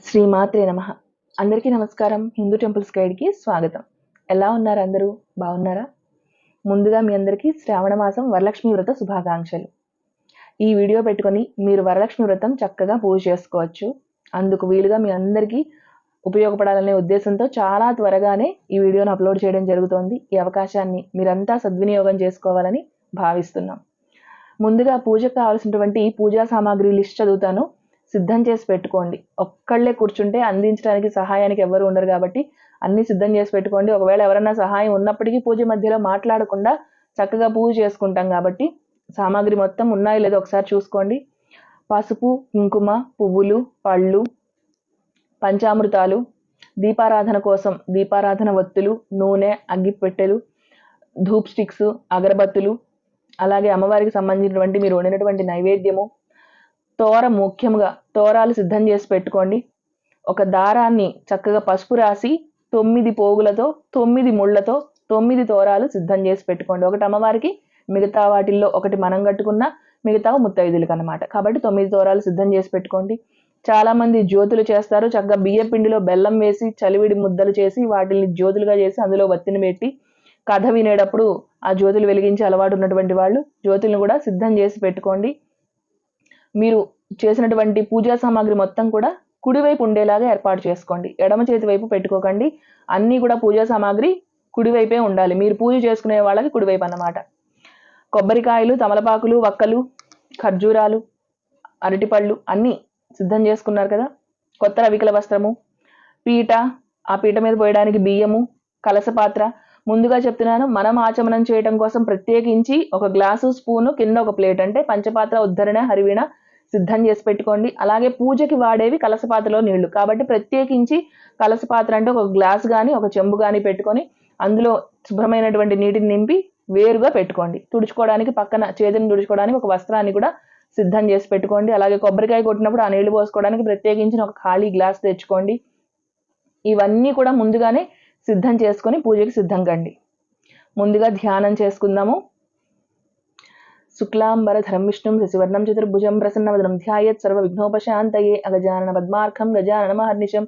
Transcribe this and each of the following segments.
శ్రీమాత్రే నమః. అందరికీ నమస్కారం. హిందూ టెంపుల్స్ గైడ్కి స్వాగతం. ఎలా ఉన్నారు అందరూ? బాగున్నారా? ముందుగా మీ అందరికీ శ్రావణ మాసం వరలక్ష్మి వ్రత శుభాకాంక్షలు. ఈ వీడియో పెట్టుకొని మీరు వరలక్ష్మి వ్రతం చక్కగా పూజ చేసుకోవచ్చు. అందుకు వీలుగా మీ అందరికీ ఉపయోగపడాలనే ఉద్దేశంతో చాలా త్వరగానే ఈ వీడియోను అప్లోడ్ చేయడం జరుగుతోంది. ఈ అవకాశాన్ని మీరంతా సద్వినియోగం చేసుకోవాలని భావిస్తున్నాం. ముందుగా పూజకు కావాల్సినటువంటి పూజా సామాగ్రి లిస్ట్ చదువుతాను. సిద్ధం చేసి పెట్టుకోండి. ఒక్కళ్ళే కూర్చుంటే అందించడానికి సహాయానికి ఎవరు ఉండరు కాబట్టి అన్ని సిద్ధం చేసి పెట్టుకోండి. ఒకవేళ ఎవరైనా సహాయం ఉన్నప్పటికీ పూజ మధ్యలో మాట్లాడకుండా చక్కగా పూజ చేసుకుంటాం కాబట్టి సామాగ్రి మొత్తం ఉన్నాయో లేదో ఒకసారి చూసుకోండి. పసుపు, కుంకుమ, పువ్వులు, పళ్ళు, పంచామృతాలు, దీపారాధన కోసం దీపారాధన ఒత్తులు, నూనె, అగ్గిపెట్టెలు, ధూప్ స్టిక్స్, అగరబత్తులు, అలాగే అమ్మవారికి సంబంధించినటువంటి మీరు వండినటువంటి నైవేద్యము, ముఖ్యంగా తోరాలు సిద్ధం చేసి పెట్టుకోండి. ఒక దారాన్ని చక్కగా పసుపు రాసి 9 పోగులతో 9 ముళ్ళతో 9 తోరాలు సిద్ధం చేసి పెట్టుకోండి. ఒకటి అమ్మవారికి, మిగతా వాటిల్లో ఒకటి మనం కట్టుకున్న, మిగతా ముత్తైదులకు అన్నమాట. కాబట్టి 9 తోరాలు సిద్ధం చేసి పెట్టుకోండి. చాలామంది జ్యోతులు చేస్తారు. చక్కగా బియ్య పిండిలో బెల్లం వేసి చలివిడి ముద్దలు చేసి వాటిని జ్యోతులుగా చేసి అందులో వత్తిని పెట్టి కథ వినేటప్పుడు ఆ జ్యోతులు వెలిగించి అలవాటు ఉన్నటువంటి వాళ్ళు జ్యోతులను కూడా సిద్ధం చేసి పెట్టుకోండి. మీరు చేసినటువంటి పూజా సామాగ్రి మొత్తం కూడా కుడివైపు ఉండేలాగా ఏర్పాటు చేసుకోండి. ఎడమ చేతి వైపు పెట్టుకోకండి. అన్నీ కూడా పూజా సామాగ్రి కుడివైపే ఉండాలి. మీరు పూజ చేసుకునే వాళ్ళకి కుడివైపు అన్నమాట. కొబ్బరికాయలు, తమలపాకులు, వక్కలు, ఖర్జూరాలు, అరటిపళ్ళు అన్నీ సిద్ధం చేసుకున్నారు కదా. కొత్త రవికల వస్త్రము, పీట, ఆ పీట మీద పోయడానికి బియ్యము, కలస పాత్ర. ముందుగా చెప్తున్నాను, మనం ఆచమనం చేయడం కోసం ప్రత్యేకించి ఒక గ్లాసు, స్పూను, కింద ఒక ప్లేట్ అంటే పంచపాత్ర, ఉద్ధరణ, హరివీణ సిద్ధం చేసి పెట్టుకోండి. అలాగే పూజకి వాడేవి కలసపాత్రలో నీళ్లు కాబట్టి ప్రత్యేకించి కలసపాత్ర అంటే ఒక గ్లాస్ కానీ ఒక చెంబు కానీ పెట్టుకొని అందులో శుభ్రమైనటువంటి నీటిని నింపి వేరుగా పెట్టుకోండి. తుడుచుకోవడానికి పక్కన చేతిని తుడుచుకోవడానికి ఒక వస్త్రాన్ని కూడా సిద్ధం చేసి పెట్టుకోండి. అలాగే కొబ్బరికాయ కొట్టినప్పుడు ఆ నీళ్లు పోసుకోవడానికి ప్రత్యేకించిన ఒక ఖాళీ గ్లాస్ తెచ్చుకోండి. ఇవన్నీ కూడా ముందుగానే సిద్ధం చేసుకొని పూజకి సిద్ధం కండి. ముందుగా ధ్యానం చేసుకుందాము. శుక్లాంబరధరం విష్ణుం శశివర్ణం చతుర్భుజం ప్రసన్నవదనం ధ్యాయేత్ సర్వ విఘ్నోపశాంతయే అగజానన పద్మార్కం గజాననమహర్నిశం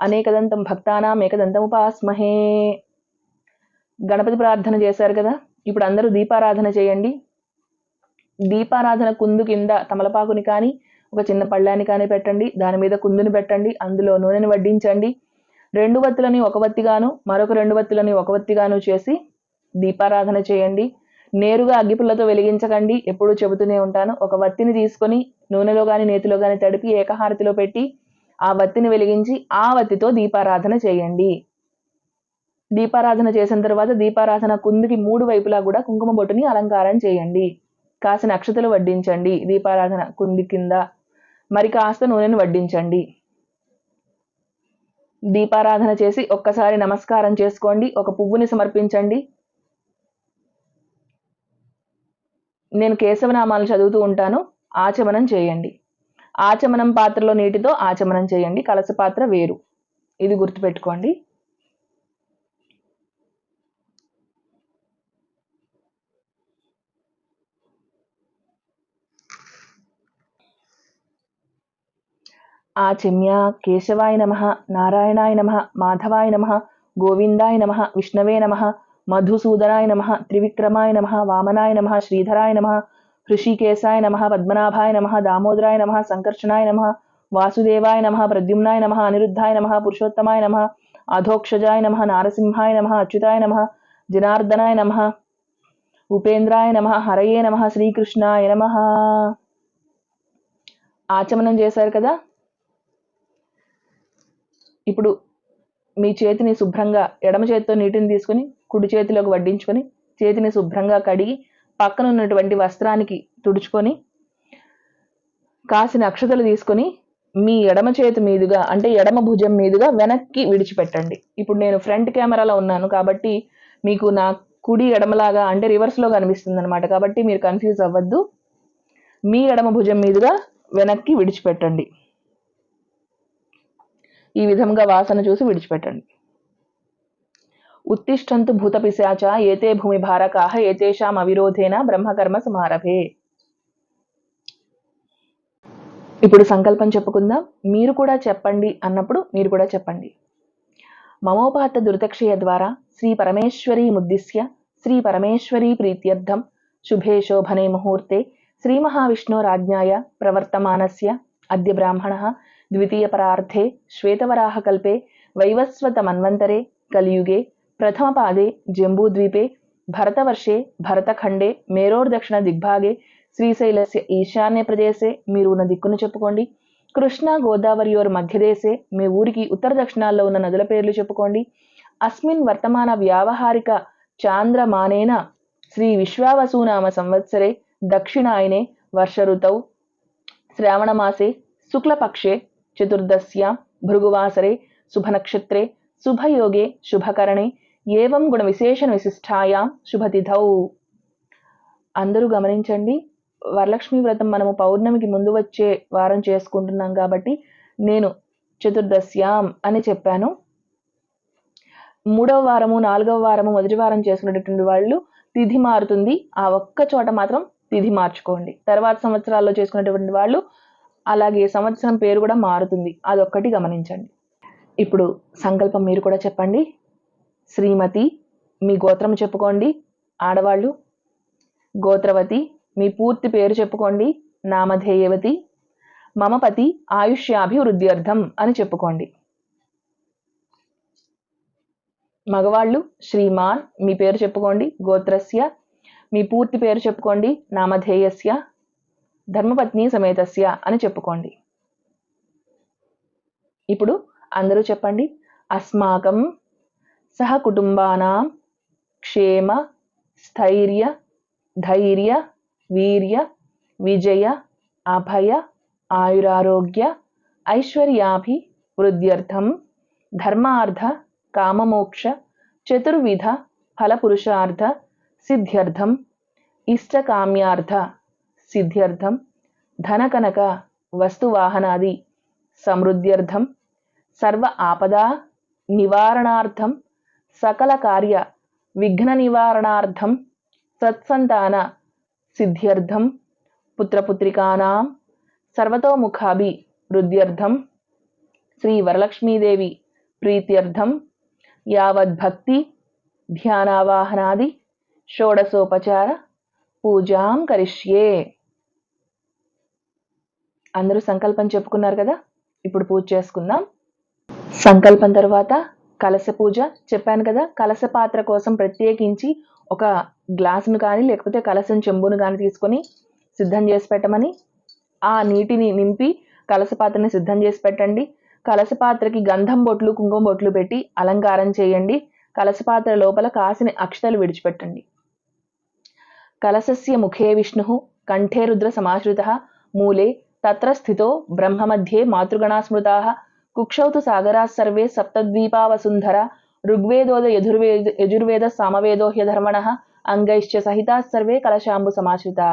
అనేకదంతం భక్తానాం ఏకదంతం ఉపాస్మహే. గణపతి ప్రార్థన చేశారు కదా. ఇప్పుడు అందరూ దీపారాధన చేయండి. దీపారాధన కుందు కింద తమలపాకుని కానీ ఒక చిన్న పళ్ళాన్ని కానీ పెట్టండి. దాని మీద కుందుని పెట్టండి. అందులో నూనెని వడ్డించండి. 2 వత్తులని ఒక వత్తిగాను మరొక 2 వత్తులని ఒక వత్తిగాను చేసి దీపారాధన చేయండి. నేరుగా అగ్గిపుల్లతో వెలిగించకండి. ఎప్పుడూ చెబుతూనే ఉంటాను. ఒక వత్తిని తీసుకొని నూనెలో కానీ నేతిలో కానీ తడిపి ఏకహారతిలో పెట్టి ఆ వత్తిని వెలిగించి ఆ వత్తితో దీపారాధన చేయండి. దీపారాధన చేసిన తర్వాత దీపారాధన కుందుకి 3 వైపులా కూడా కుంకుమ బొట్టుని అలంకారం చేయండి. కాసిన అక్షతలు వడ్డించండి. దీపారాధన కుంది కింద మరి కాస్త నూనెను వడ్డించండి. దీపారాధన చేసి ఒక్కసారి నమస్కారం చేసుకోండి. ఒక పువ్వుని సమర్పించండి. నేను కేశవనామాలు చదువుతూ ఉంటాను. ఆచమనం చేయండి. ఆచమనం పాత్రలో నీటితో ఆచమనం చేయండి. కలస పాత్ర వేరు. ఇది గుర్తుపెట్టుకోండి. ఆచమ్య కేశవాయ నమః, నారాయణాయ నమః, మాధవాయ నమః, గోవిందాయ నమః, విష్ణవే నమః, మధుసూదనాయ నమః, త్రివిక్రమాయ నమః, వామనాయ నమః, శ్రీధరాయ నమః, హృషికేశాయ నమః, పద్మనాభాయ నమః, దామోదరాయ నమః, సంకర్షణాయ నమః, వాసుదేవాయ నమః, ప్రద్యుమ్నాయ నమః, అనిరుద్ధాయ నమః, పురుషోత్తమాయ నమః, అధోక్షజాయ నమః, నారసింహాయ నమః, అచ్యుతాయ నమః, జనార్దనాయ నమః, ఉపేంద్రాయ నమః, హరయే నమః, శ్రీకృష్ణాయ నమః. ఆచమనం చేశారు కదా. ఇప్పుడు మీ చేతిని శుభ్రంగా ఎడమ చేతితో నీటిని తీసుకుని కుడి చేతిలోకి వడ్డించుకొని చేతిని శుభ్రంగా కడిగి పక్కన ఉన్నటువంటి వస్త్రానికి తుడుచుకొని కాసిన అక్షతలు తీసుకొని మీ ఎడమ చేతి మీదుగా అంటే ఎడమ భుజం మీదుగా వెనక్కి విడిచిపెట్టండి. ఇప్పుడు నేను ఫ్రంట్ కెమెరాలో ఉన్నాను కాబట్టి మీకు నా కుడి ఎడమలాగా అంటే రివర్స్లో కనిపిస్తుంది అనమాట. కాబట్టి మీరు కన్ఫ్యూజ్ అవ్వద్దు. మీ ఎడమ భుజం మీదుగా వెనక్కి విడిచిపెట్టండి. ఈ విధంగా వాసన చూసి విడిచిపెట్టండి. ఉత్తిష్టంతు భూతపిశాచ ఏతే భూమి భారకాః ఏతేషాం అవిరోధేన బ్రహ్మకర్మ సమారభే. ఇప్పుడు సంకల్పం చెప్పుకుందాం. మీరు కూడా చెప్పండి అన్నప్పుడు మీరు కూడా చెప్పండి. మమోపాత దురితక్షయ ద్వారా శ్రీ పరమేశ్వరీ ముద్దిశ్య శ్రీ పరమేశ్వరీ ప్రీత్యర్థం శుభే శోభనే ముహూర్తే శ్రీ మహావిష్ణోరాజ్ఞాయ ప్రవర్తమానస్య అద్య బ్రాహ్మణః ద్వితీయపరార్థే శ్వేతవరాహకల్పే వైవస్వతమన్వంతరే కలియుగే ప్రథమపాదే జంబూద్వీపే భరతవర్షే భరతఖండే మేరోర్దక్షిణ దిగ్భాగే శ్రీశైలస్య ఈశాన్య ప్రదేశే మీరు ఉన్న దిక్కును చెప్పుకోండి. కృష్ణా గోదావరియోర్ మధ్యదేశే మీ ఊరికి ఉత్తర దక్షిణాల్లో ఉన్న నదుల పేర్లు చెప్పుకోండి. అస్మిన్ వర్తమాన వ్యావహారిక చాంద్రమానేన శ్రీ విశ్వావసునామ సంవత్సరే దక్షిణాయనే వర్ష ఋతౌ శ్రావణమాసే శుక్లపక్షే చతుర్దశ్యాం భృగువాసరే శుభనక్షత్రే శుభయోగే శుభకరణే ఏవం గుణ విశేషణ విశిష్టాయాం శుభతిథౌ. అందరూ గమనించండి, వరలక్ష్మి వ్రతం మనము పౌర్ణమికి ముందు వచ్చే వారం చేసుకుంటున్నాం కాబట్టి నేను చతుర్దశ్యాం అని చెప్పాను. 3వ వారము 4వ వారము మొదటి వారం చేసుకునేటటువంటి వాళ్ళు తిథి మారుతుంది, ఆ ఒక్క చోట మాత్రం తిథి మార్చుకోండి. తర్వాత సంవత్సరాల్లో చేసుకునేటువంటి వాళ్ళు అలాగే సంవత్సరం పేరు కూడా మారుతుంది, అదొక్కటి గమనించండి. ఇప్పుడు సంకల్పం మీరు కూడా చెప్పండి. శ్రీమతి మీ గోత్రం చెప్పుకోండి, ఆడవాళ్ళు. గోత్రవతి మీ పూర్తి పేరు చెప్పుకోండి, నామధేయవతి. మమపతి ఆయుష్యాభివృద్ధ్యర్థం అని చెప్పుకోండి. మగవాళ్ళు శ్రీమాన్ మీ పేరు చెప్పుకోండి, గోత్రస్య మీ పూర్తి పేరు చెప్పుకోండి, నామధేయస్య ధర్మపత్ని సమేతస్య అని చెప్పుకోండి. ఇప్పుడు అందరూ చెప్పండి. అస్మాకం సహ కుటుంబానాం క్షేమ స్థైర్య ధైర్య వీర్య విజయ అభయ ఆయురారోగ్య ఐశ్వర్యాభివృద్ధ్యర్థం ధర్మార్థ కామమోక్ష చతుర్విధ ఫలపురుషార్థ సిద్ధ్యర్థం ఇష్టకామ్యార్థ సిద్ధ్యర్థం ధనకనక వస్తువాహనాది సమృద్ధ్యర్థం సర్వ ఆపదా నివారణార్థం సకల కార్య విఘ్న నివారణార్థం సత్సంతాన సిద్ధ్యర్థం పుత్రపుత్రికానాం సర్వతోముఖాభివృద్ధ్యర్థం శ్రీ వరలక్ష్మీదేవి ప్రీత్యర్థం యావద్భక్తి ధ్యానావాహనాది షోడశోపచార పూజాం కరిష్యే. అందరూ సంకల్పం చెప్పుకున్నారు కదా, ఇప్పుడు పూజ చేసుకుందాం. సంకల్పం తర్వాత కలశ పూజ చెప్పాను కదా, కలశ పాత్ర కోసం ప్రత్యేకించి ఒక గ్లాసును కానీ లేకపోతే కలశం చెంబును కానీ తీసుకొని సిద్ధం చేసి పెట్టమని, ఆ నీటిని నింపి కలశ పాత్రని సిద్ధం చేసి పెట్టండి. కలశ పాత్రకి గంధం బొట్లు కుంకుమ బొట్లు పెట్టి అలంకారం చేయండి. కలశ పాత్ర లోపల కాసిన అక్షతలు విడిచిపెట్టండి. కలశస్య ముఖే విష్ణు కంఠే రుద్ర సమాశ్రిత మూలే తత్ర స్థితో బ్రహ్మ మధ్యే మాతృగణా స్మృతా కుక్షౌ తు సాగరా సర్వే సప్తద్వీపా వసుంధర ఋగ్వేదోద యజుర్వేద సామవేదో హ్యధర్మణ అంగైశ్చ సహితా సర్వే కలశాంబు సమాశ్రితా.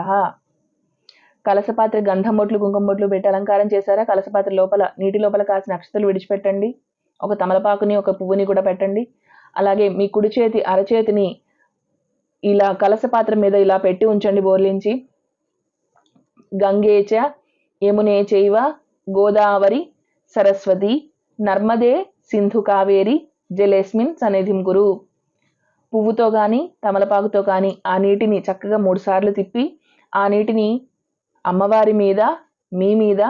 కలశపాత్ర గంధం బొట్లు కుంకుమ బొట్లు పెట్టి అలంకారం చేశారా? కలశపాత్ర లోపల నీటి లోపల కాసిన అక్షతలు విడిచిపెట్టండి. ఒక తమలపాకుని ఒక పువ్వుని కూడా పెట్టండి. అలాగే మీ కుడి చేతి అరచేతిని ఇలా కలశపాత్ర మీద ఇలా పెట్టి ఉంచండి బోర్లించి. గంగేచ యమునే చైవ గోదావరి సరస్వతి నర్మదే సింధు కావేరి జలేస్మిన్ సన్నిధిం కురు. పువ్వుతో కానీ తమలపాకుతో కానీ ఆ నీటిని చక్కగా 3 సార్లు తిప్పి ఆ నీటిని అమ్మవారి మీద, మీ మీద,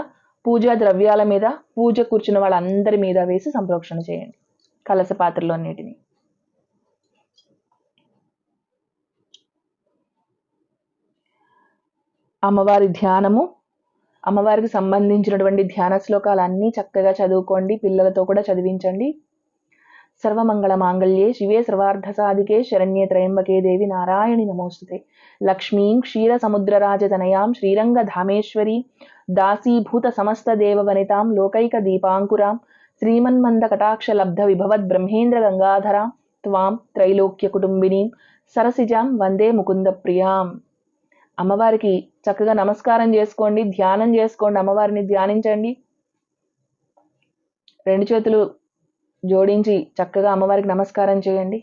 పూజా ద్రవ్యాల మీద, పూజ కూర్చున్న వాళ్ళందరి మీద వేసి సంప్రోక్షణ చేయండి కలశ పాత్రలో నీటిని. అమ్మవారి ధ్యానము, అమ్మవారికి సంబంధించినటువంటి ధ్యాన శ్లోకాలన్నీ చక్కగా చదువుకోండి, పిల్లలతో కూడా చదివించండి. సర్వమంగళ మాంగళ్యే శివే సర్వార్థ సాధికే శరణ్యే త్రయంబకే దేవి నారాయణి నమోస్తుతే. లక్ష్మీం క్షీర సముద్రరాజతనయాం శ్రీరంగధామేశ్వరి దాసీభూత సమస్త దేవ వనితాం లోకైక దీపాంకురాం శ్రీమన్మంద కటాక్ష లబ్ధ విభవద్ బ్రహ్మేంద్ర గంగాధరాం త్వాం త్రైలోక్య కుటుంబినీం సరసిజాం వందే ముకుంద ప్రియాం. అమ్మవారికి చక్కగా నమస్కారం చేసుకోండి, ధ్యానం చేసుకోండి, అమ్మవారిని ధ్యానించండి. 2 చేతులు జోడించి చక్కగా అమ్మవారికి నమస్కారం చేయండి.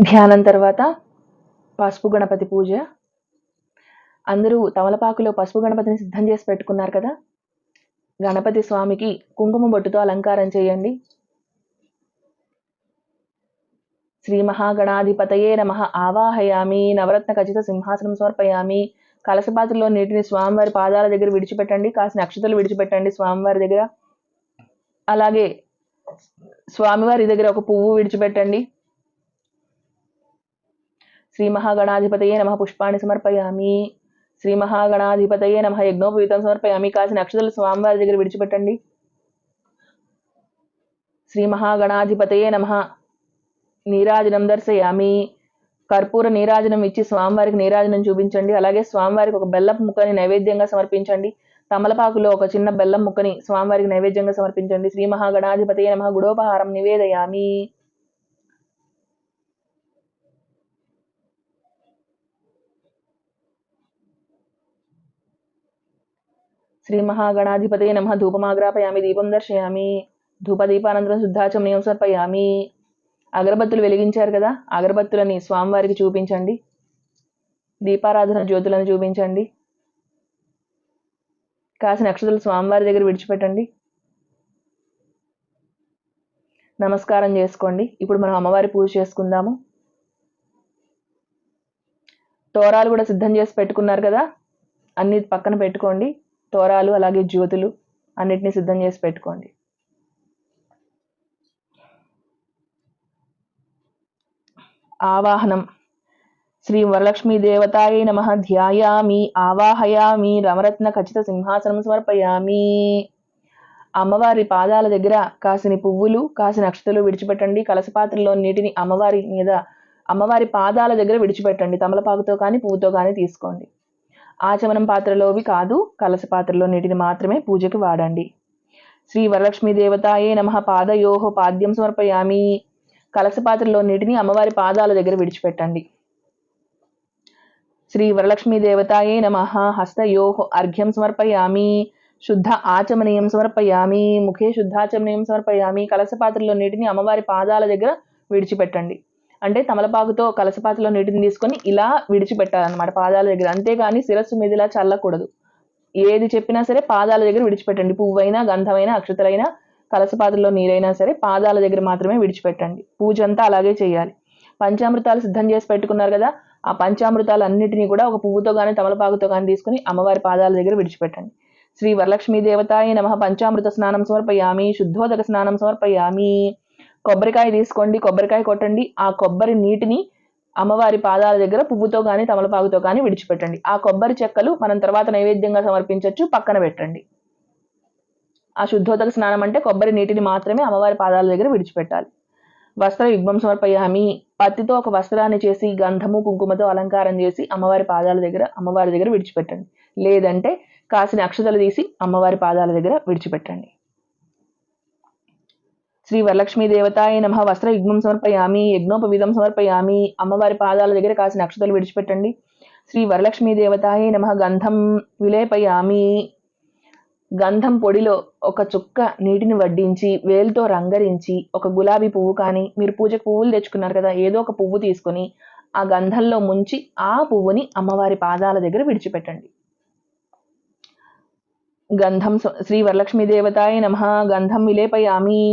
ధ్యానం తర్వాత పసుపు గణపతి పూజ. అందరూ తమలపాకులో పసుపు గణపతిని సిద్ధం చేసి పెట్టుకున్నారు కదా. గణపతి స్వామికి కుంకుమ బొట్టుతో అలంకారం చేయండి. శ్రీ మహాగణాధిపతయే నమః ఆవాహయామి. నవరత్న ఖచ్చిత సింహాసనం సమర్పయామి. కలశపాత్రలో నీటిని స్వామివారి పాదాల దగ్గర విడిచిపెట్టండి. కాసిన అక్షతలు విడిచిపెట్టండి స్వామివారి దగ్గర. అలాగే స్వామివారి దగ్గర ఒక పువ్వు విడిచిపెట్టండి. శ్రీ మహాగణాధిపతయే నమః పుష్పాన్ని సమర్పయామి. శ్రీ మహాగణాధిపతయే నమః యజ్ఞోపవీతం సమర్పయామి. కాసిన అక్షతలు స్వామివారి దగ్గర విడిచిపెట్టండి. శ్రీ మహాగణాధిపతయే నమః నీరాజనం దర్శయామి. కర్పూర నీరాజనం ఇచ్చి స్వామివారికి నీరాజనం చూపించండి. అలాగే స్వామివారికి ఒక బెల్లపు ముక్కని నైవేద్యంగా సమర్పించండి. తమలపాకులో ఒక చిన్న బెల్లం ముక్కని స్వామివారికి నైవేద్యంగా సమర్పించండి. శ్రీ మహాగణాధిపతయే నమః గుడోపహారం నివేదయామి. శ్రీ మహాగణాధిపతయే నమః ధూపమాగ్రాపయామి. దీపం దర్శయామి. ధూపదీపానంతరం శుద్ధాచమనీయం సమర్పయామి. అగరబత్తులు వెలిగించారు కదా, అగరబత్తులని స్వామివారికి చూపించండి. దీపారాధన జ్యోతులను చూపించండి. కాసిన అక్షతలు స్వామివారి దగ్గర విడిచిపెట్టండి. నమస్కారం చేసుకోండి. ఇప్పుడు మనం అమ్మవారి పూజ చేసుకుందాము. తోరాలు కూడా సిద్ధం చేసి పెట్టుకున్నారు కదా, అన్ని పక్కన పెట్టుకోండి. తోరాలు అలాగే జ్యోతులు అన్నిటినీ సిద్ధం చేసి పెట్టుకోండి. ఆవాహనం. శ్రీ వరలక్ష్మీ దేవతాయై నమః ధ్యాయామి ఆవాహయామి. రమరత్న ఖచ్చిత సింహాసనం సమర్పయామి. అమ్మవారి పాదాల దగ్గర కాసిన పువ్వులు కాసిన అక్షతలు విడిచిపెట్టండి. కలశపాత్రలో నీటిని అమ్మవారి పాదాల దగ్గర విడిచిపెట్టండి. తమలపాకుతో కానీ పువ్వుతో కానీ తీసుకోండి. ఆచమనం పాత్రలోవి కాదు, కలశ పాత్రలో నీటిని మాత్రమే పూజకి వాడండి. శ్రీ వరలక్ష్మీ దేవతాయే నమః పాదయోః పాద్యం సమర్పయామి. కలశ పాత్రలో నీటిని అమ్మవారి పాదాల దగ్గర విడిచిపెట్టండి. శ్రీ వరలక్ష్మీ దేవతాయే నమః హస్తయోః అర్ఘ్యం సమర్పయామి. శుద్ధ ఆచమనీయం సమర్పయామి. ముఖే శుద్ధాచమనీయం సమర్పయామి. కలశ పాత్రలో నీటిని అమ్మవారి పాదాల దగ్గర విడిచిపెట్టండి. అంటే తమలపాకుతో కలశపాత్రలో నీటిని తీసుకొని ఇలా విడిచిపెట్టాలన్నమాట పాదాల దగ్గర. అంతేగాని శిరస్సు మీద ఇలా చల్లకూడదు. ఏది చెప్పినా సరే పాదాల దగ్గర విడిచిపెట్టండి. పువ్వైనా గంధమైనా అక్షతలైనా కలశపాత్రలో నీరైనా సరే పాదాల దగ్గర మాత్రమే విడిచిపెట్టండి. పూజ అంతా అలాగే చేయాలి. పంచామృతాలు సిద్ధం చేసి పెట్టుకున్నారు కదా, ఆ పంచామృతాలు అన్నిటినీ కూడా ఒక పువ్వుతో కానీ తమలపాకుతో కానీ తీసుకుని అమ్మవారి పాదాల దగ్గర విడిచిపెట్టండి. శ్రీ వరలక్ష్మీ దేవతాయ నమః పంచామృత స్నానం సమర్పయామి. శుద్ధోదక స్నానం సమర్పయామి. కొబ్బరికాయ తీసుకోండి, కొబ్బరికాయ కొట్టండి. ఆ కొబ్బరి నీటిని అమ్మవారి పాదాల దగ్గర పువ్వుతో కానీ తమలపాకుతో కానీ విడిచిపెట్టండి. ఆ కొబ్బరి చెక్కలు మనం తర్వాత నైవేద్యంగా సమర్పించవచ్చు, పక్కన పెట్టండి. ఆ శుద్ధోదక స్నానం అంటే కొబ్బరి నీటిని మాత్రమే అమ్మవారి పాదాల దగ్గర విడిచిపెట్టాలి. వస్త్ర యుగ్మం సమర్పయామి. పత్తితో ఒక వస్త్రాన్ని చేసి గంధము కుంకుమతో అలంకారం చేసి అమ్మవారి దగ్గర విడిచిపెట్టండి. లేదంటే కాసిన అక్షతలు తీసి అమ్మవారి పాదాల దగ్గర విడిచిపెట్టండి. శ్రీ వరలక్ష్మీ దేవతాయ నమః వస్త్ర యుగ్మం సమర్పయామి. యజ్ఞోపవీతం సమర్పయామి. అమ్మవారి పాదాల దగ్గర కాసిన అక్షతలు విడిచిపెట్టండి. శ్రీ వరలక్ష్మీ దేవతాయ నమః గంధం విలేపయామి. గంధం పొడిలో ఒక చుక్క నీటిని వడ్డించి వేలుతో రంగరించి ఒక గులాబీ పువ్వు కానీ, మీరు పూజకు పువ్వులు తెచ్చుకున్నారు కదా, ఏదో ఒక పువ్వు తీసుకొని ఆ గంధంలో ముంచి ఆ పువ్వుని అమ్మవారి పాదాల దగ్గర విడిచిపెట్టండి. గంధం. శ్రీ వరలక్ష్మీ దేవతాయ నమః గంధం విలేపయామి.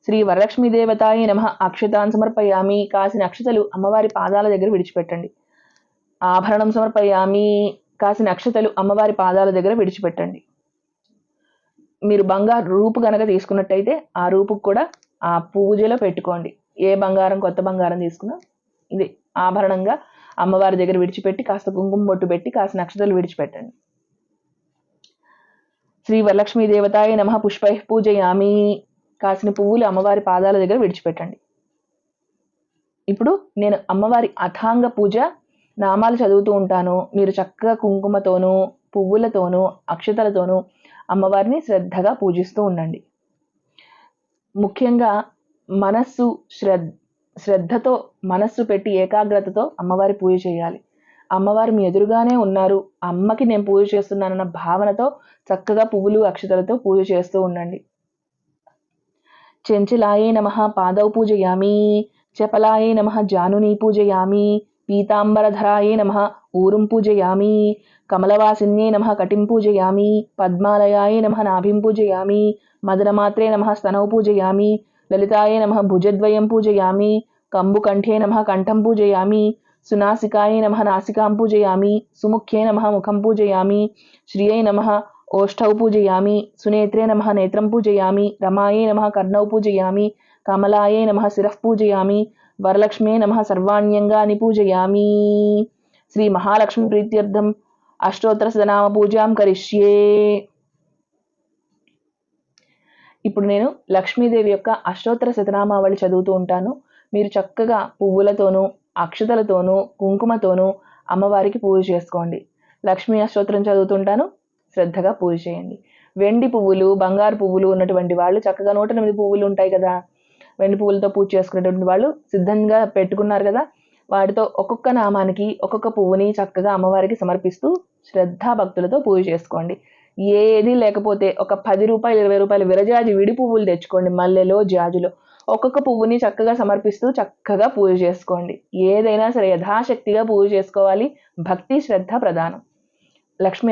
శ్రీ వరలక్ష్మీ దేవతాయ నమః అక్షతాన్ సమర్పయామి. కాసిన అక్షతలు అమ్మవారి పాదాల దగ్గర విడిచిపెట్టండి. ఆభరణం సమర్పయామి. కాసిన అక్షతలు అమ్మవారి పాదాల దగ్గర విడిచిపెట్టండి. మీరు బంగారు రూపు కనుక తీసుకున్నట్టయితే ఆ రూపుకు కూడా ఆ పూజలో పెట్టుకోండి. ఏ బంగారం కొత్త బంగారం తీసుకున్నా ఇది ఆభరణంగా అమ్మవారి దగ్గర విడిచిపెట్టి కాస్త కుంకుమ బొట్టు పెట్టి కాసిన అక్షతలు విడిచిపెట్టండి. శ్రీ వరలక్ష్మీ దేవతాయ నమః పుష్పై పూజయామి. కాసిన పువ్వులు అమ్మవారి పాదాల దగ్గర విడిచిపెట్టండి. ఇప్పుడు నేను అమ్మవారి అథాంగ పూజ నామాలు చదువుతూ ఉంటాను. మీరు చక్కగా కుంకుమతోనూ పువ్వులతోనూ అక్షతలతోనూ అమ్మవారిని శ్రద్ధగా పూజిస్తూ ఉండండి. ముఖ్యంగా శ్రద్ధతో మనస్సు పెట్టి ఏకాగ్రతతో అమ్మవారి పూజ చేయాలి. అమ్మవారు మీ ఎదురుగానే ఉన్నారు, అమ్మకి నేను పూజ చేస్తున్నానన్న భావనతో చక్కగా పువ్వులు అక్షతలతో పూజ చేస్తూ ఉండండి. చెంచలాయే నమః పాదౌ పూజయామి. చపలాయే నమః జానుని పూజయామి. పీతాంబరధరాయే నమః ఊరుం పూజయామి. కమలవాసిన్యే నమః కటిం పూజయామి. పద్మాలయాయ నమః నాభిం పూజయామి. మదనమాత్రే నమః స్తనౌ పూజయామి. లలితాయ నమః భుజద్వయం పూజయామి. కంబుకంఠే నమః కంఠం పూజయామి. సునాసికాయ నమః నాసికాం పూజయామి. సుముఖ్యే నమః ముఖం పూజయామి. శ్రియై నమః ఓష్ఠౌ పూజయామి. సునేత్రే నమః నేత్రం పూజయామి. రమాయే నమః కర్ణౌ పూజయామి. కమలాయే నమః శిరః పూజయామి. వరలక్ష్మ్యే నమః సర్వాణ్యంగాని పూజయామి. శ్రీ మహాలక్ష్మి ప్రీత్యర్థం అష్టోత్తర శతనామ పూజాం కరిష్యే. ఇప్పుడు నేను లక్ష్మీదేవి యొక్క అష్టోత్తర శతనామావళి చదువుతూ ఉంటాను. మీరు చక్కగా పువ్వులతోనూ అక్షతలతోనూ కుంకుమతోనూ అమ్మవారికి పూజ చేసుకోండి. లక్ష్మీ అష్టోత్తరం చదువుతుంటాను, శ్రద్ధగా పూజ చేయండి. వెండి పువ్వులు బంగారు పువ్వులు ఉన్నటువంటి వాళ్ళు చక్కగా 108 పువ్వులు ఉంటాయి కదా, వెండి పువ్వులతో పూజ చేసుకునేటువంటి వాళ్ళు సిద్ధంగా పెట్టుకున్నారు కదా, వాటితో ఒక్కొక్క నామానికి ఒక్కొక్క పువ్వుని చక్కగా అమ్మవారికి సమర్పిస్తూ శ్రద్ధా భక్తులతో పూజ చేసుకోండి. ఏది లేకపోతే ఒక 10 రూపాయలు 20 రూపాయలు విరజాజి విడి పువ్వులు తెచ్చుకోండి. మల్లెలో జాజులో ఒక్కొక్క పువ్వుని చక్కగా సమర్పిస్తూ చక్కగా పూజ చేసుకోండి. ఏదైనా సరే యథాశక్తిగా పూజ చేసుకోవాలి. భక్తి శ్రద్ధ ప్రధానం. లక్ష్మీ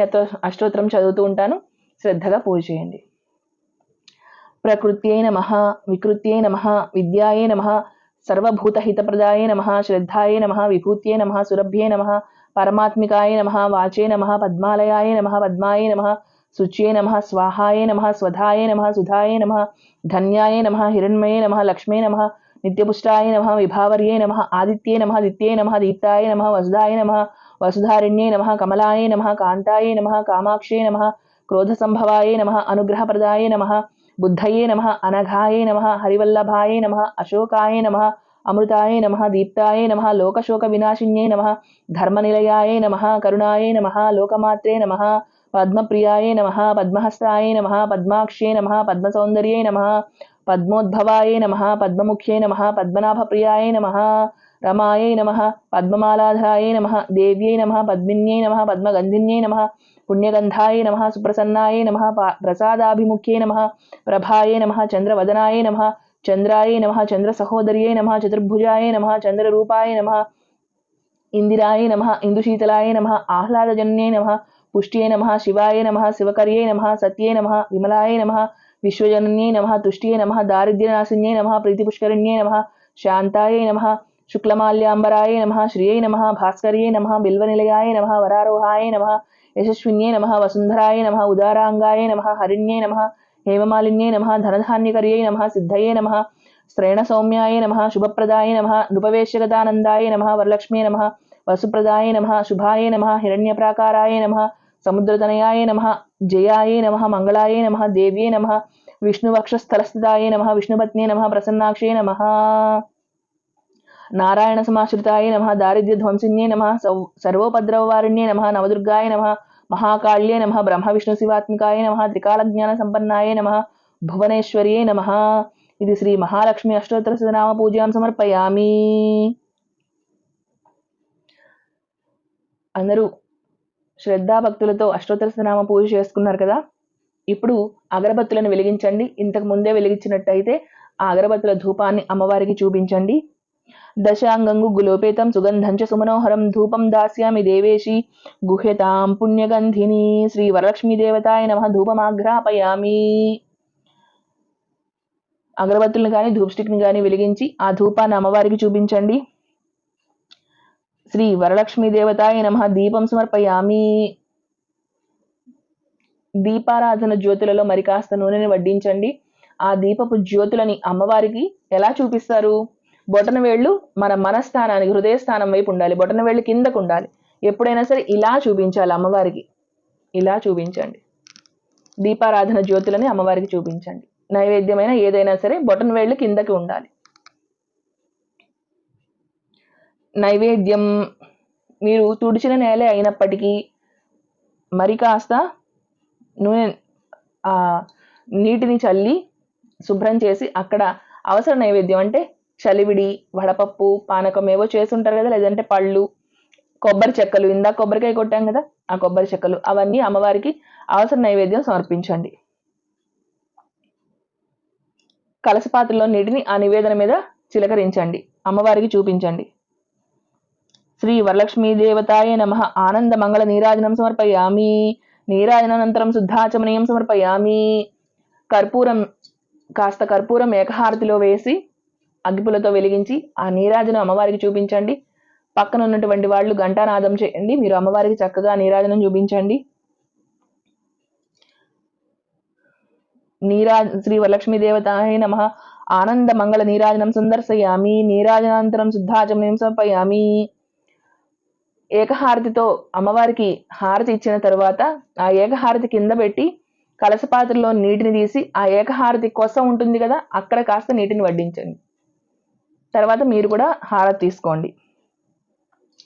అష్టోత్తరం చదువుతూ ఉంటాను, శ్రద్ధగా పూజ చేయండి. ప్రకృత్యై నమః వికృత్యై నమః విద్యాయై నమః సర్వభూతహితప్రదాయై నమః శ్రద్ధాయై నమః విభూత్యై నమః సురభ్యై నమః పరమాత్మికాయ నమః వాచే నమః పద్మాలయాయ నమః పద్మాయై నమః శుచ్యై నమః స్వాహాయై నమః స్వధాయై నమః సుధాయై నమః ధన్యాయై నమః హిరణ్మయై నమః లక్ష్మీ నమః నిత్యపుష్టాయ నమః విభావర్యై నమః ఆదిత్యై నమః దిత్యై నమః దీప్తాయ నమః వసుధాయ నమః వసుధారణ్యై నమః కమలాయై నమః కాంతాయై నమః కామాక్షై నమః క్రోధసంభవాయై నమః అనుగ్రహప్రదాయై నమః బుద్ధయే నమః అనఘాయై నమః హరివల్లభాయై నమః అశోకాయై నమః అమృతాయై నమః దీప్తాయై నమః లోకశోక వినాశిన్యై నమః ధర్మనిలయాయై నమః కరుణాయై నమః లోకమాత్రే నమః పద్మప్రియాయై నమః పద్మహస్తాయై నమః పద్మాక్షై నమః పద్మసౌందర్యై నమః పద్మోద్భవాయై నమః పద్మముఖ్యై నమః పద్మనాభప్రియాయై నమః రమాయై నమః పద్మమాలాధరాయై నమః దేవ్యై నమః పద్మిన్యై నమః పద్మగంధిన్యై నమః పుణ్యగంధాయై నమః సుప్రసన్నాయై నమః ప్రసాదాభిముఖ్యై నమః ప్రభాయై నమః చంద్రవదనాయై నమః చంద్రాయై నమః చంద్రసహోదర్యై నమః చతుర్భుజాయై నమః చంద్రరూపాయై నమః ఇందిరాయై నమః ఇందుశీతలాయై నమః ఆహ్లాదజన్యై నమః పుష్ట్యై నమః శివాయ నమః శివకర్యై నమః సత్యై నమః విమలాయై నమః విశ్వజనన్యై నమః తుష్ట్యై నమః దారిద్ర్యనాశిన్యై నమః ప్రీతిపుష్కరిణ్యై నమః శాంతాయై నమః శుక్లమాల్యాంబరాయై నమః శ్రియై నమః భాస్కర్యై నమః బిల్వనిలయాయ నమః వరారోహాయై నమః యశస్విన్యై నమః వసుంధరాయై నమః ఉదారాంగాయై నమః హరిణ్యై నమః హేమమాలిన్యై నమః ధనధాన్యకర్యై నమః సిద్ధయై నమః శ్రేణసౌమ్యాయ నమః శుభప్రదాయ నమః నృపవేశ్యగతానందాయ నమః వరలక్ష్మ్యై నమః వసుప్రదాయ నమః శుభాయ నమః హిరణ్యప్రాకారాయ నమః సముద్రతనయాయ నమః జయాయ నమః మంగళాయ నమః దేవ్యై నమః విష్ణువక్షస్థలస్థితాయ నమః విష్ణుపత్న్యై నమః ప్రసన్నాక్షై నమః నారాయణ సమాశ్రితాయ నమః దారిద్ర్యధ్వంసిన్యై నమః సర్వోపద్రవవారిణ్యై నమః నవదుర్గాయ నమః మహాకాళ్యై నమః బ్రహ్మ విష్ణు శివాత్మికాయ నమః త్రికాలజ్ఞాన సంపన్నాయ నమః భువనేశ్వర్యై నమః. ఇది శ్రీ మహాలక్ష్మి అష్టోత్తర శతనామ పూజాం సమర్పయామి. అందరూ శ్రద్ధాభక్తులతో అష్టోత్తర శతనామ పూజ చేసుకున్నారు కదా, ఇప్పుడు అగరబత్తులను వెలిగించండి. ఇంతకు ముందే వెలిగించినట్టయితే ఆ అగరబత్తుల ధూపాన్ని అమ్మవారికి చూపించండి. దశాంగంగు గులోపేతం సుగంధంచ సుమనోహరం ధూపం దాస్యామి దేవేశి గుహ్యతాం పుణ్యగంధిని. శ్రీ వరలక్ష్మీ దేవతాయ నమః ధూపమాఘ్రాపయామి. అగరబత్తులను కానీ ధూప్ స్టిక్ని కానీ వెలిగించి ఆ ధూపాన్ని అమ్మవారికి చూపించండి. శ్రీ వరలక్ష్మీ దేవతాయ నమః దీపం సమర్పయామి. దీపారాధన జ్యోతులలో మరి కాస్త నూనెని వడ్డించండి. ఆ దీపపు జ్యోతులని అమ్మవారికి ఎలా చూపిస్తారు? బొటన వేళ్ళు మన మనస్థానానికి హృదయస్థానం వైపు ఉండాలి, బొటన వేళ్ళు కిందకు ఉండాలి. ఎప్పుడైనా సరే ఇలా చూపించాలి అమ్మవారికి. ఇలా చూపించండి. దీపారాధన జ్యోతులని అమ్మవారికి చూపించండి. నైవేద్యమైన ఏదైనా సరే బొటన వేళ్ళు కిందకి ఉండాలి. నైవేద్యం మీరు తుడిచిన నేలే అయినప్పటికీ మరి కాస్త నూనె నీటిని చల్లి శుభ్రం చేసి అక్కడ అవసర నైవేద్యం అంటే చలివిడి, వడపప్పు, పానకం ఏవో చేసుంటారు కదా, లేదంటే పళ్ళు, కొబ్బరి చెక్కలు, ఇందాక కొబ్బరికాయ కొట్టాం కదా ఆ కొబ్బరి చెక్కలు, అవన్నీ అమ్మవారికి అవసర నైవేద్యం సమర్పించండి. కలసపాత్రలో నీటిని ఆ నివేదన మీద చిలకరించండి, అమ్మవారికి చూపించండి. శ్రీ వరలక్ష్మీ దేవతాయ నమః ఆనంద మంగళ నీరాజనం సమర్పయామి. నీరాజనానంతరం శుద్ధాచమనీయం సమర్పయామి. కాస్త కర్పూరం ఏకహారతిలో వేసి అగ్గిపులతో వెలిగించి ఆ నీరాజనం అమ్మవారికి చూపించండి. పక్కన ఉన్నటువంటి వాళ్ళు ఘంటానాదం చేయండి. మీరు అమ్మవారికి చక్కగా నీరాజనం చూపించండి. శ్రీ వరలక్ష్మీ దేవతాయ నమః ఆనంద మంగళ నీరాజనం సందర్శయామి. నీరాజనానంతరం శుద్ధాచమనీయం సమర్పయామి. ఏకహారతితో అమ్మవారికి హారతి ఇచ్చిన తర్వాత ఆ ఏకహారతి కింద పెట్టి కలసపాత్రలో నీటిని తీసి ఆ ఏకహారతి కొస ఉంటుంది కదా, అక్కడ కాస్త నీటిని వడ్డించండి. తర్వాత మీరు కూడా హారతి తీసుకోండి.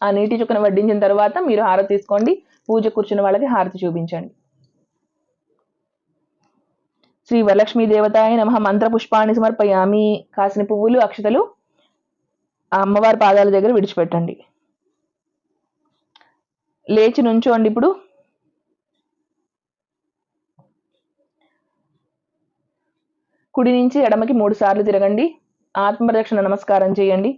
ఆ నీటి చుక్కను వడ్డించిన తర్వాత మీరు హారతి తీసుకోండి. పూజ కూర్చున్న వాళ్ళకి హారతి చూపించండి. శ్రీ వరలక్ష్మీ దేవతాయ నమః మంత్ర పుష్పాన్ని సమర్పయామి. కాసిన పువ్వులు అక్షతలు ఆ అమ్మవారి పాదాల దగ్గర విడిచిపెట్టండి. లేచి నుంచోండి. ఇప్పుడు కుడి నుంచి ఎడమకి 3 సార్లు తిరగండి. ఆత్మరక్షణ నమస్కారం చేయండి.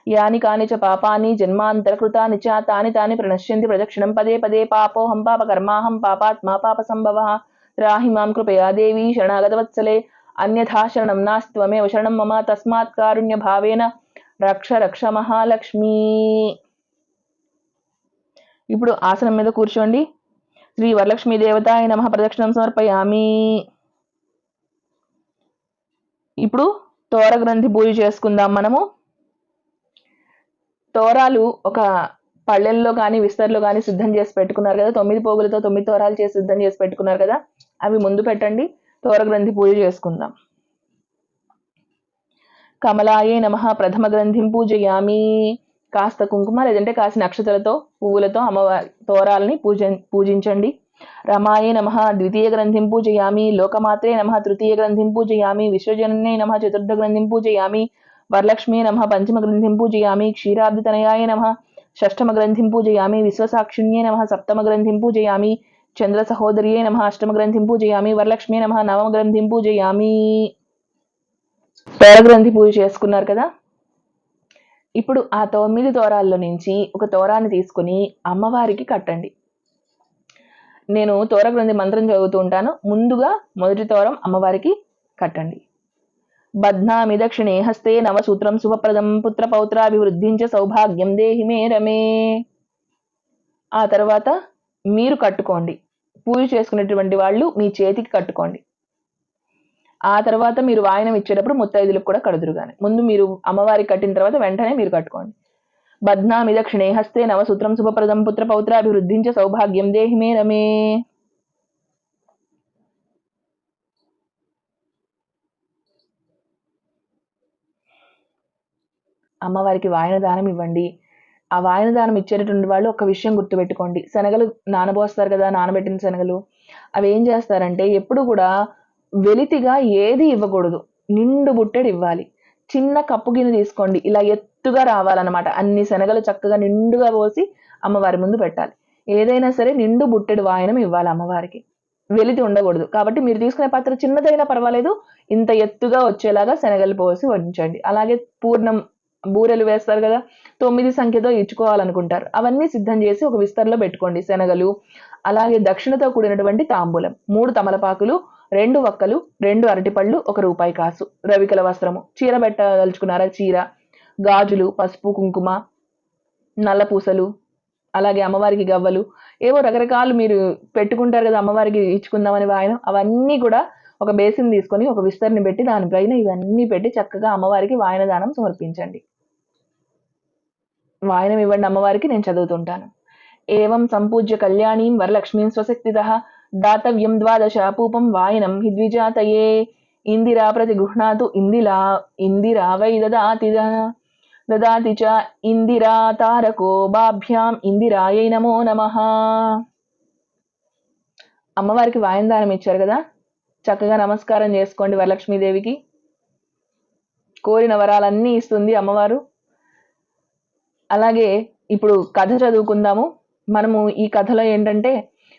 యాని కాని చ పాపాని జన్మాంతరకృతాని చ తాని తాని ప్రణశ్యంతి ప్రదక్షిణం పదే పదే పాపోహం పాప కర్మాహం పాపాత్మా పాప సంభవః త్రాహి మాం కృపయా దేవి శరణాగతవత్సలే అన్యథా శరణం నాస్త్వమేవ శరణం మమ తస్మాత్ కారుణ్య భావేన రక్ష రక్ష మహాలక్ష్మి. ఇప్పుడు ఆసనం మీద కూర్చోండి. శ్రీ వరలక్ష్మీ దేవతాయ నమః ప్రదక్షిణం సమర్పయామి. ఇప్పుడు తోర గ్రంథి పూజ చేసుకుందాం. మనము తోరాలు ఒక పళ్ళెల్లో కానీ విస్తర్లో కానీ సిద్ధం చేసి పెట్టుకున్నారు కదా, 9 పోగులతో 9 తోరాలు చేసి సిద్ధం చేసి పెట్టుకున్నారు కదా, అవి ముందు పెట్టండి. తోర గ్రంథి పూజ చేసుకుందాం. కమలాయే నమః ప్రథమ గ్రంథిం పూజయామి. కాస్త కుంకుమ లేదంటే కాసిన అక్షతలతో పువ్వులతో అమ్మవారి తోరాలని పూజించండి. రమాయే నమః ద్వితీయ గ్రంథిం పూజయామి. లోకమాత్రే నమః తృతీయ గ్రంథిం పూజయామి. విశ్వజనన్యే నమః చతుర్థ గ్రంథిం పూజయామి. వరలక్ష్మీ నమః పంచమ గ్రంథిం పూజయామి. క్షీరాబ్ధితనయాయ నమః షష్ఠమ గ్రంథిం పూజయామి. విశ్వసాక్షిణ్యే నమః సప్తమ గ్రంథిం పూజయామి. చంద్ర సహోదర్యే నమః అష్టమ గ్రంథిం పూజయామి. వరలక్ష్మీ నమః నవమ గ్రంథిం పూజయామి. తోర గ్రంథి పూజ చేసుకున్నారు కదా, ఇప్పుడు ఆ 9 తోరాల్లో నుంచి ఒక తోరాన్ని తీసుకుని అమ్మవారికి కట్టండి. నేను తోర గ్రంథి మంత్రం చదువుతూ ఉంటాను. ముందుగా మొదటి తోరం అమ్మవారికి కట్టండి. బధ్నామి దక్షిణే హస్తే నవసూత్రం శుభప్రదం పుత్ర పౌత్రాభివృద్ధించ సౌభాగ్యం దేహి మే రమే. ఆ తర్వాత మీరు కట్టుకోండి. పూజ చేసుకునేటువంటి వాళ్ళు మీ చేతికి కట్టుకోండి. ఆ తర్వాత మీరు వాయనం ఇచ్చేటప్పుడు ముత్తైదులకు కూడా కడుదురుగానే. ముందు మీరు అమ్మవారికి కట్టిన తర్వాత వెంటనే మీరు కట్టుకోండి. బధ్నామి దక్షిణే హస్తే నవసూత్రం శుభప్రదం పుత్ర పౌత్రాభివృద్ధించ సౌభాగ్యం దేహి మే రమే. అమ్మవారికి వాయన దానం ఇవ్వండి. ఆ వాయన దానం ఇచ్చేటటువంటి వాళ్ళు ఒక విషయం గుర్తుపెట్టుకోండి. శనగలు నానబోస్తారు కదా, నానబెట్టిన శనగలు, అవి ఏం చేస్తారంటే ఎప్పుడు కూడా వెలితిగా ఏది ఇవ్వకూడదు, నిండు బుట్టెడు ఇవ్వాలి. చిన్న కప్పు గిన్నె తీసుకోండి, ఇలా ఎత్తుగా రావాలన్నమాట. అన్ని శనగలు చక్కగా నిండుగా పోసి అమ్మవారి ముందు పెట్టాలి. ఏదైనా సరే నిండు బుట్టెడు వాయనం ఇవ్వాలి అమ్మవారికి, వెలితి ఉండకూడదు. కాబట్టి మీరు తీసుకునే పాత్ర చిన్నదైనా పర్వాలేదు, ఇంత ఎత్తుగా వచ్చేలాగా శనగలు పోసి వడ్డించండి. అలాగే పూర్ణం బూరెలు వేస్తారు కదా, 9 సంఖ్యతో ఇచ్చుకోవాలనుకుంటారు, అవన్నీ సిద్ధం చేసి ఒక విస్తర్లో పెట్టుకోండి. శనగలు, అలాగే దక్షిణతో కూడినటువంటి తాంబూలం, 3 తమలపాకులు, 2 వక్కలు, 2 అరటిపళ్ళు, 1 రూపాయి కాసు, రవికల వస్త్రము, చీర పెట్టదలుచుకున్నారా చీర, గాజులు, పసుపు కుంకుమ, నల్ల పూసలు, అలాగే అమ్మవారికి గవ్వలు, ఏవో రకరకాలు మీరు పెట్టుకుంటారు కదా అమ్మవారికి ఇచ్చుకుందామని వాయనం, అవన్నీ కూడా ఒక బేసిన్ తీసుకొని ఒక విస్తరిని పెట్టి దానిపైన ఇవన్నీ పెట్టి చక్కగా అమ్మవారికి వాయన దానం సమర్పించండి. వాయనం ఇవ్వండి అమ్మవారికి. నేను చదువుతుంటాను. ఏవం సంపూజ్య కళ్యాణీం వరలక్ష్మీం స్వశక్తితః దాతవ్యం ద్వాదశ పూపం వాయనం హి ద్విజాతయే. ఇందిరా ప్రతిగృహ్ణాతు ఇందిరా వై దదాతి చ ఇందిరా తారకో బాభ్యాం ఇందిరాయై నమో నమః. అమ్మవారికి వాయన దానం ఇచ్చారు కదా, చక్కగా నమస్కారం చేసుకోండి వరలక్ష్మీదేవికి. కోరిన వరాలన్నీ ఇస్తుంది అమ్మవారు. అలాగే ఇప్పుడు కథ చదువుకుందాము. మనము ఈ కథలో ఏంటంటే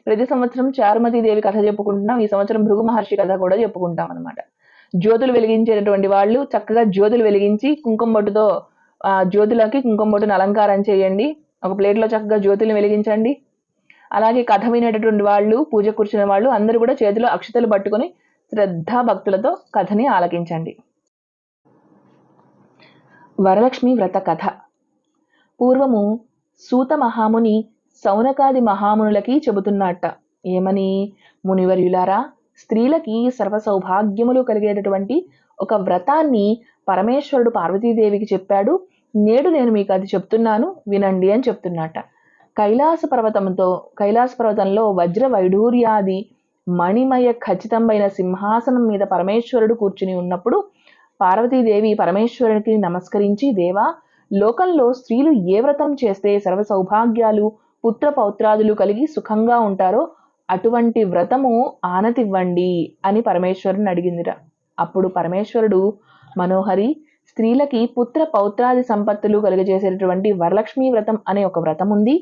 ప్రతి సంవత్సరం చారుమతీదేవి కథ చెప్పుకుంటున్నాం. ఈ సంవత్సరం భృగు మహర్షి కథ కూడా చెప్పుకుంటాం అనమాట. జ్యోతులు వెలిగించేటటువంటి వాళ్ళు చక్కగా జ్యోతులు వెలిగించి కుంకుమ బొట్టుతో జ్యోతులకి కుంకుమ బొట్టును అలంకారం చేయండి. ఒక ప్లేట్లో చక్కగా జ్యోతులను వెలిగించండి. అలాగే కథ వినేటటువంటి వాళ్ళు, పూజ కూర్చునే వాళ్ళు అందరూ కూడా చేతిలో అక్షతలు పట్టుకొని శ్రద్ధాభక్తులతో కథని ఆలకించండి. వరలక్ష్మి వ్రత కథ. పూర్వము సూత మహాముని సౌనకాది మహామునులకి చెబుతున్నట్ట. ఏమని? మునివర్యులారా, స్త్రీలకి సర్వ సౌభాగ్యములు కలిగేటటువంటి ఒక వ్రతాన్ని పరమేశ్వరుడు పార్వతీదేవికి చెప్పాడు. నేడు నేను మీకు అది చెప్తున్నాను, వినండి అని చెప్తున్నట్ట. కైలాస పర్వతంలో వజ్ర వైఢూర్యాది మణిమయ ఖచ్చితమైన సింహాసనం మీద పరమేశ్వరుడు కూర్చుని ఉన్నప్పుడు పార్వతీదేవి పరమేశ్వరునికి నమస్కరించి, దేవా, లోకంలో స్త్రీలు ఏ వ్రతం చేస్తే సర్వ సౌభాగ్యాలు, పుత్ర పౌత్రాదులు కలిగి సుఖంగా ఉంటారో అటువంటి వ్రతము ఆనతివ్వండి అని పరమేశ్వరుని అడిగిందిరా. అప్పుడు పరమేశ్వరుడు, మనోహరి, స్త్రీలకి పుత్ర పౌత్రాది సంపత్తులు కలుగజేసేటటువంటి వరలక్ష్మీ వ్రతం అనే ఒక వ్రతం ఉంది.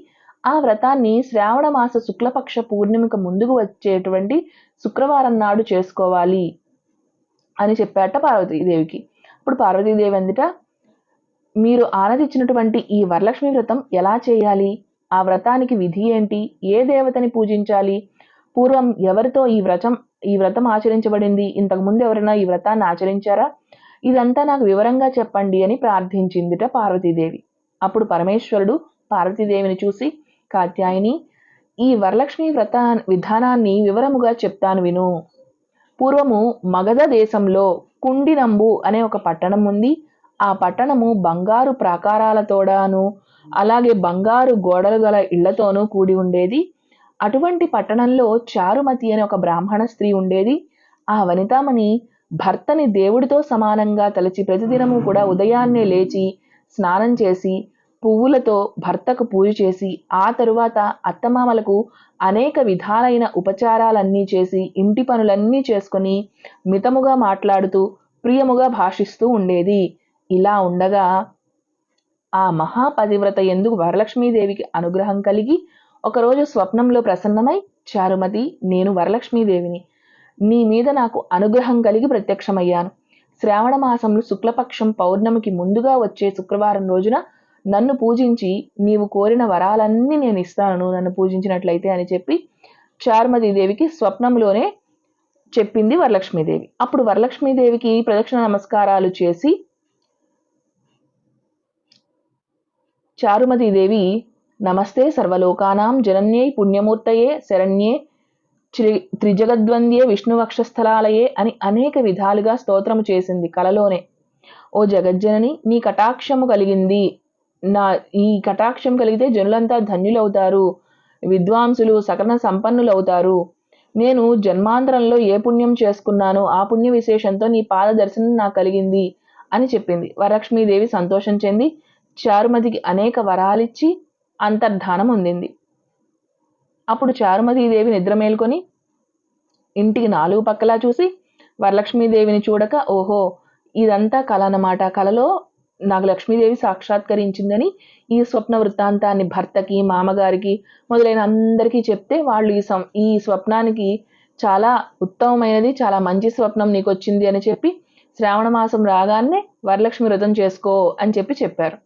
ఆ వ్రతాన్ని శ్రావణ మాస శుక్లపక్ష పూర్ణిమకు ముందుకు వచ్చేటువంటి శుక్రవారం నాడు చేసుకోవాలి అని చెప్పాట పార్వతీదేవికి. ఇప్పుడు పార్వతీదేవి అందుట, మీరు ఆనదిచ్చినటువంటి ఈ వరలక్ష్మి వ్రతం ఎలా చేయాలి? ఆ వ్రతానికి విధి ఏంటి? ఏ దేవతని పూజించాలి? పూర్వం ఎవరితో ఈ వ్రతం ఆచరించబడింది? ఇంతకుముందు ఎవరైనా ఈ వ్రతాన్ని ఆచరించారా? ఇదంతా నాకు వివరంగా చెప్పండి అని ప్రార్థించిందిట పార్వతీదేవి. అప్పుడు పరమేశ్వరుడు పార్వతీదేవిని చూసి, కాత్యాయని, ఈ వరలక్ష్మి వ్రత విధానాన్ని వివరముగా చెప్తాను విను. పూర్వము మగధ దేశంలో కుండినంబు అనే ఒక పట్టణం ఉంది. ఆ పట్టణము బంగారు ప్రాకారాలతోడాను అలాగే బంగారు గోడలు గల ఇళ్లతోనూ కూడి ఉండేది. అటువంటి పట్టణంలో చారుమతి అనే ఒక బ్రాహ్మణ స్త్రీ ఉండేది. ఆ వనితామణి భర్తని దేవుడితో సమానంగా తలచి ప్రతిదినము కూడా ఉదయాన్నే లేచి స్నానం చేసి పువ్వులతో భర్తకు పూజ చేసి ఆ తరువాత అత్తమామలకు అనేక విధాలైన ఉపచారాలన్నీ చేసి ఇంటి పనులన్నీ చేసుకుని మితముగా మాట్లాడుతూ ప్రియముగా భాషిస్తూ ఉండేది. ఇలా ఉండగా ఆ మహాపతివ్రత యందు వరలక్ష్మీదేవికి అనుగ్రహం కలిగి ఒకరోజు స్వప్నంలో ప్రసన్నమై, చారుమతి, నేను వరలక్ష్మీదేవిని. నీ మీద నాకు అనుగ్రహం కలిగి ప్రత్యక్షమయ్యాను. శ్రావణ మాసంలో శుక్లపక్షం పౌర్ణమికి ముందుగా వచ్చే శుక్రవారం రోజున నన్ను పూజించి నీవు కోరిన వరాలన్నీ నేను ఇస్తాను నన్ను పూజించినట్లయితే అని చెప్పి చారుమతీదేవికి స్వప్నంలోనే చెప్పింది వరలక్ష్మీదేవి. అప్పుడు వరలక్ష్మీదేవికి ప్రదక్షిణ నమస్కారాలు చేసి చారుమతీదేవి, నమస్తే సర్వలోకానాం జనన్యై పుణ్యమూర్తయే శరణ్యే త్రిజగద్వంద్యే విష్ణువక్షస్థలాలయే అని అనేక విధాలుగా స్తోత్రము చేసింది కలలోనే. ఓ జగజ్జనని, నీ కటాక్షము కలిగింది. ఈ కటాక్షం కలిగితే జనులంతా ధన్యులవుతారు, విద్వాంసులు సకల సంపన్నులవుతారు. నేను జన్మాంతరంలో ఏ పుణ్యం చేసుకున్నానో ఆ పుణ్య విశేషంతో నీ పాద దర్శనం నాకు కలిగింది అని చెప్పింది. వరలక్ష్మీదేవి సంతోషం చెంది చారుమతికి అనేక వరాలిచ్చి అంతర్ధానం పొందింది. అప్పుడు చారుమతీదేవి నిద్ర మేల్కొని ఇంటికి నాలుగు పక్కలా చూసి వరలక్ష్మీదేవిని చూడక, ఓహో, ఇదంతా కల అన్నమాట, కలలో నాకు లక్ష్మీదేవి సాక్షాత్కరించిందని ఈ స్వప్న వృత్తాంతాన్ని భర్తకి, మామగారికి మొదలైన అందరికీ చెప్తే వాళ్ళు ఈ స్వప్నానికి చాలా ఉత్తమమైనది, చాలా మంచి స్వప్నం నీకు వచ్చింది అని చెప్పి శ్రావణ మాసం రాగానే వరలక్ష్మి వ్రతం చేసుకో అని చెప్పారు.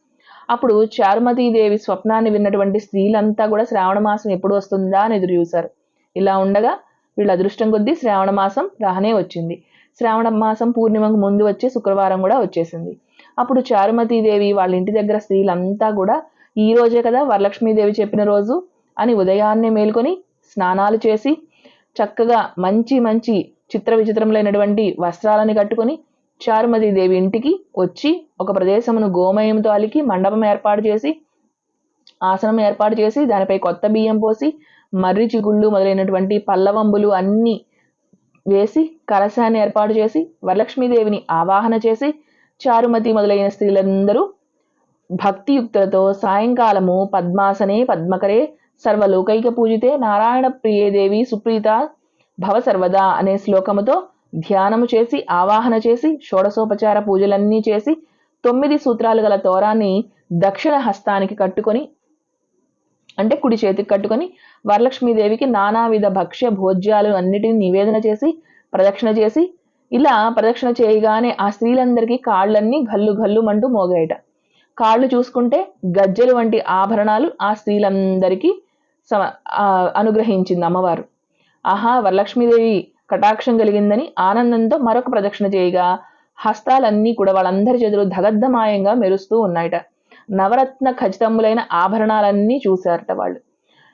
అప్పుడు చారుమతీదేవి స్వప్నాన్ని విన్నటువంటి స్త్రీలంతా కూడా శ్రావణ మాసం ఎప్పుడు వస్తుందా అని ఎదురు చూశారు. ఇలా ఉండగా వీళ్ళ అదృష్టం కొద్దీ శ్రావణ మాసం రానే వచ్చింది. శ్రావణ మాసం పూర్ణిమకు ముందు వచ్చే శుక్రవారం కూడా వచ్చేసింది. అప్పుడు చారుమతీదేవి వాళ్ళ ఇంటి దగ్గర స్త్రీలంతా కూడా ఈ రోజే కదా వరలక్ష్మీదేవి చెప్పిన రోజు అని ఉదయాన్నే మేల్కొని స్నానాలు చేసి చక్కగా మంచి మంచి చిత్ర విచిత్రములైనటువంటి వస్త్రాలని కట్టుకొని చారుమతీదేవి ఇంటికి వచ్చి ఒక ప్రదేశమును గోమయంతో అలికి మండపం ఏర్పాటు చేసి ఆసనం ఏర్పాటు చేసి దానిపై కొత్త బియ్యం పోసి మర్రి చిగుళ్ళు మొదలైనటువంటి పల్లవంబులు అన్నీ వేసి కలశాన్ని ఏర్పాటు చేసి వరలక్ష్మీదేవిని ఆవాహన చేసి చారుమతి మొదలైన స్త్రీలందరూ భక్తియుక్తులతో సాయంకాలము పద్మాసనే పద్మకరే సర్వలోకైక పూజితే నారాయణ ప్రియే దేవి సుప్రీత భవ సర్వదా అనే శ్లోకముతో ధ్యానము చేసి ఆవాహన చేసి షోడశోపచార పూజలన్నీ చేసి 9 సూత్రాలు గల తోరాన్ని దక్షిణ హస్తానికి కట్టుకొని, అంటే కుడి చేతికి కట్టుకొని వరలక్ష్మీదేవికి నానావిధ భక్ష్య భోజ్యాలు అన్నిటిని నివేదన చేసి ప్రదక్షిణ చేసి, ఇలా ప్రదక్షిణ చేయగానే ఆ స్త్రీలందరికీ కాళ్ళన్నీ గల్లు గల్లుమంటూ మోగాయట. కాళ్ళు చూసుకుంటే గజ్జెలు వంటి ఆభరణాలు ఆ స్త్రీలందరికీ అనుగ్రహించింది అమ్మవారు. ఆహా, వరలక్ష్మీదేవి కటాక్షం కలిగిందని ఆనందంతో మరొక ప్రదక్షిణ చేయగా హస్తాలన్నీ కూడా వాళ్ళందరి చేతులు దగద్దమాయంగా మెరుస్తూ ఉన్నాయట. నవరత్న ఖచ్చితములైన ఆభరణాలన్నీ చూశారట వాళ్ళు.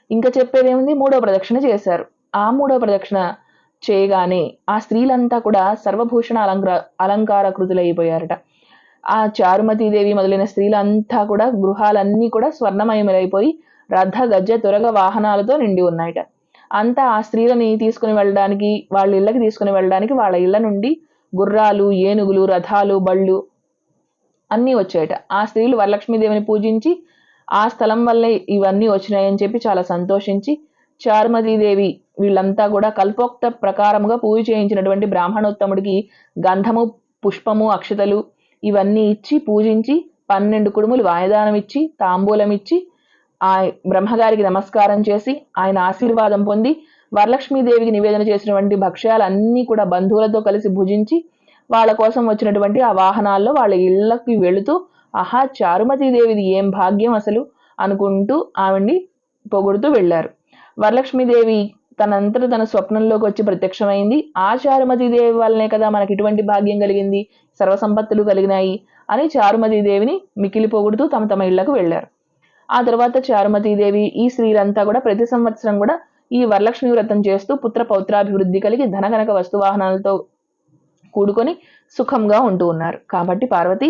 ఇంకా చెప్పేదేముంది, మూడో ప్రదక్షిణ చేశారు. ఆ మూడో ప్రదక్షిణ చేయగానే ఆ స్త్రీలంతా కూడా సర్వభూషణ అలంకారకృతులైపోయారట. ఆ చారుమతీదేవి మొదలైన స్త్రీలంతా కూడా గృహాలన్నీ కూడా స్వర్ణమయములైపోయి రథ గజ తురగ వాహనాలతో నిండి ఉన్నాయట. అంతా ఆ స్త్రీలని తీసుకుని వెళ్ళడానికి, వాళ్ళ ఇళ్ళకి తీసుకుని వెళ్ళడానికి వాళ్ళ ఇళ్ల నుండి గుర్రాలు, ఏనుగులు, రథాలు, బళ్ళు అన్నీ వచ్చాయట. ఆ స్త్రీలు వరలక్ష్మీదేవిని పూజించి ఆ స్థలం వల్లే ఇవన్నీ వచ్చినాయని చెప్పి చాలా సంతోషించి చారుమతీదేవి వీళ్ళంతా కూడా కల్పోక్త ప్రకారముగా పూజ చేయించినటువంటి బ్రాహ్మణోత్తముడికి గంధము, పుష్పము, అక్షతలు ఇవన్నీ ఇచ్చి పూజించి 12 కుడుములు వాయదానం ఇచ్చి తాంబూలం ఇచ్చి ఆ బ్రహ్మగారికి నమస్కారం చేసి ఆయన ఆశీర్వాదం పొంది వరలక్ష్మీదేవికి నివేదన చేసినటువంటి భక్ష్యాలన్నీ కూడా బంధువులతో కలిసి భుజించి వాళ్ళ కోసం వచ్చినటువంటి ఆ వాహనాల్లో వాళ్ళ ఇళ్లకి వెళుతూ ఆహా, చారుమతీదేవిది ఏం భాగ్యం అసలు అనుకుంటూ ఆవిడ్ని పొగుడుతూ వెళ్ళారు. వరలక్ష్మీదేవి తనంతట తన స్వప్నంలోకి వచ్చి ప్రత్యక్షమైంది. ఆ చారుమతీదేవి వల్లనే కదా మనకి ఇటువంటి భాగ్యం కలిగింది, సర్వసంపత్తులు కలిగినాయి అని చారుమతీదేవిని మికిలి పొగుడుతూ తమ తమ ఇళ్లకు వెళ్లారు. ఆ తర్వాత చారుమతీదేవి ఈ స్త్రీలంతా కూడా ప్రతి సంవత్సరం కూడా ఈ వరలక్ష్మి వ్రతం చేస్తూ పుత్ర పౌత్రాభివృద్ధి కలిగి ధనకనక వస్తువాహనాలతో కూడుకొని సుఖంగా ఉంటూ ఉన్నారు. కాబట్టి పార్వతి,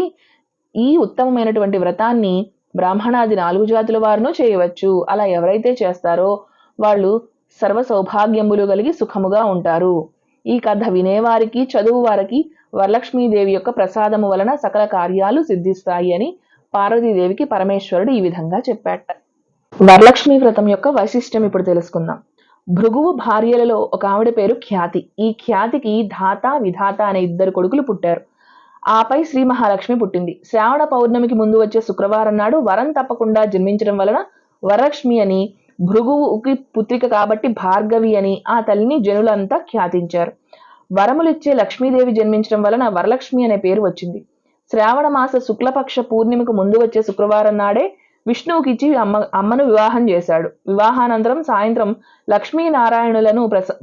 ఈ ఉత్తమమైనటువంటి వ్రతాన్ని బ్రాహ్మణాది 4 జాతుల వారును చేయవచ్చు. అలా ఎవరైతే చేస్తారో వాళ్ళు సర్వ సౌభాగ్యములు కలిగి సుఖముగా ఉంటారు. ఈ కథ వినేవారికి, చదువు వారికి వరలక్ష్మీదేవి యొక్క ప్రసాదము వలన సకల కార్యాలు సిద్ధిస్తాయి అని పార్వతీదేవికి పరమేశ్వరుడు ఈ విధంగా చెప్పాట. వరలక్ష్మీ వ్రతం యొక్క వైశిష్ట్యం ఇప్పుడు తెలుసుకుందాం. భృగువు భార్యలలో ఒక ఆవిడ పేరు ఖ్యాతి. ఈ ఖ్యాతికి ధాత, విధాత అనే 2 కొడుకులు పుట్టారు. ఆపై శ్రీ మహాలక్ష్మి పుట్టింది. శ్రావణ పౌర్ణమికి ముందు వచ్చే శుక్రవారం నాడు వరం తప్పకుండా జన్మించడం వలన వరలక్ష్మి అని, భృగువుకి పుత్రిక కాబట్టి భార్గవి అని ఆ తల్లిని జనులంతా ఖ్యాతించారు. వరములిచ్చే లక్ష్మీదేవి జన్మించడం వలన వరలక్ష్మి అనే పేరు వచ్చింది. శ్రావణ మాస శుక్లపక్ష పూర్ణిమకు ముందు వచ్చే శుక్రవారం నాడే విష్ణువుకి ఇచ్చి అమ్మను వివాహం చేశాడు. వివాహానంతరం సాయంత్రం లక్ష్మీనారాయణులను